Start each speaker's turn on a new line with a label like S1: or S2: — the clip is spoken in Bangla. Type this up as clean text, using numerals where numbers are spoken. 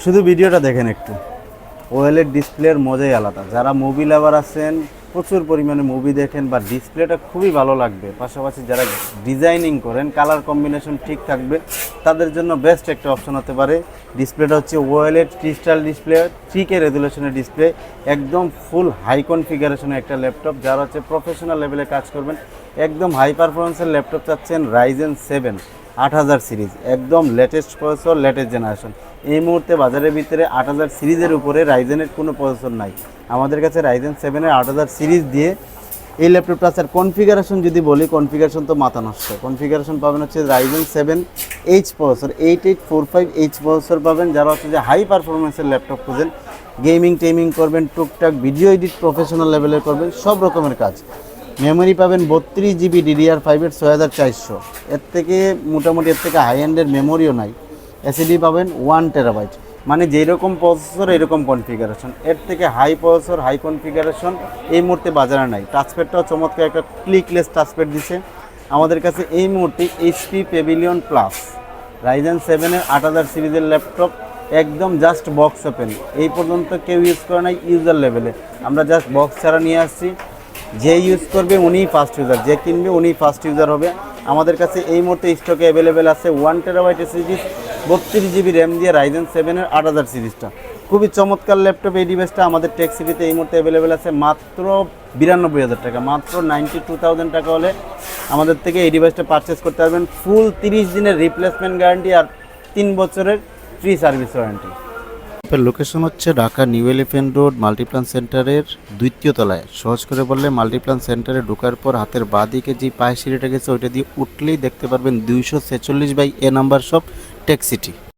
S1: শুধু ভিডিওটা দেখেন একটু। ওএলইডি ডিসপ্লের মজাই আলাদা। যারা মুভি লাভার আছেন, প্রচুর পরিমাণে মুভি দেখেন, বা ডিসপ্লেটা খুবই ভালো লাগবে, পাশাপাশি যারা ডিজাইনিং করেন কালার কম্বিনেশন ঠিক থাকবে, তাদের জন্য বেস্ট একটা অপশন হতে পারে। ডিসপ্লেটা হচ্ছে ওএলইডি ক্রিস্টাল ডিসপ্লে, 3K রেজুলেশনের ডিসপ্লে, একদম ফুল হাই কনফিগারেশনের একটা ল্যাপটপ। যারা হচ্ছে প্রফেশনাল লেভেলে কাজ করবেন, একদম হাই পারফরমেন্সের ল্যাপটপ চাচ্ছেন, রাইজেন 7 8000 সিরিজ, একদম লেটেস্ট প্রসেসর, লেটেস্ট জেনারেশন। এই মুহূর্তে বাজারের ভিতরে 8000 সিরিজের উপরে রাইজেনের কোনো প্রসেসর নাই। আমাদের কাছে রাইজেন 7-এর 8000 সিরিজ দিয়ে এই ল্যাপটপটা আছে। আর কনফিগারেশন যদি বলি, কনফিগারেশন তো মাথা নষ্ট। কনফিগারেশন পাবেন হচ্ছে Ryzen 7H processor, 8845H processor পাবেন। যারা হচ্ছে যে হাই পারফরমেন্সের ল্যাপটপ খুঁজেন, গেমিং টেমিং করবেন, টুকটাক ভিডিও এডিট প্রফেশনাল লেভেলের করবেন, সব রকমের কাজ। মেমোরি পাবেন 32GB DDR5-এর 6400, এর থেকে মোটামুটি এর থেকে হাই এন্ডের মেমোরিও নাই। এসএসডি পাবেন 1TB, মানে যেই রকম প্রসেসর এরকম কনফিগারেশন। এর থেকে হাই প্রসেসর, হাই কনফিগারেশন এই মুহূর্তে বাজারে নাই। টাচপ্যাডটাও চমৎকার একটা ক্লিকলেস টাচপ্যাড দিছে আমাদের কাছে। এই মুহূর্তে HP প্যাভিলিয়ন প্লাস রাইজেন 7-এর 8000 সিরিজের ল্যাপটপ, একদম জাস্ট বক্স ওপেন। এই পর্যন্ত কেউ ইউজ করে নাই ইউজার লেভেলে, আমরা জাস্ট বক্স ছাড়া নিয়ে আসছি। যে ইউজ করবে উনিই ফার্স্ট ইউজার, যে কিনবে উনিই ফার্স্ট ইউজার হবে। আমাদের কাছে এই মুহূর্তে স্টকে অ্যাভেলেবেল আছে 1TB এসএসডি, 32GB র্যাম দিয়ে রাইজেন 7-এর 8000 সিরিজটা। খুবই চমৎকার ল্যাপটপ। এই ডিভাইসটা আমাদের টেক সিটিতে এই মুহূর্তে অ্যাভেলেবেল আছে মাত্র 92,000 টাকা, মাত্র 92,000 টাকা হলে আমাদের থেকে এই ডিভাইসটা পারচেস করতে পারবেন। ফুল 30 দিনের রিপ্লেসমেন্ট গ্যারান্টি আর 3 বছরের ফ্রি সার্ভিস ওয়ারেন্টি।
S2: লোকেশন হচ্ছে Dhaka new elephant road Multiplan সেন্টারের 2য় তলায়। সহজ করে বললে মাল্টিপ্লান সেন্টারে ঢোকার পর হাতের বাঁ দিকে যে পায়ে সিঁড়িটা গেছে ওইটা দিয়ে উঠলেই দেখতে পারবেন 246/A number shop take city.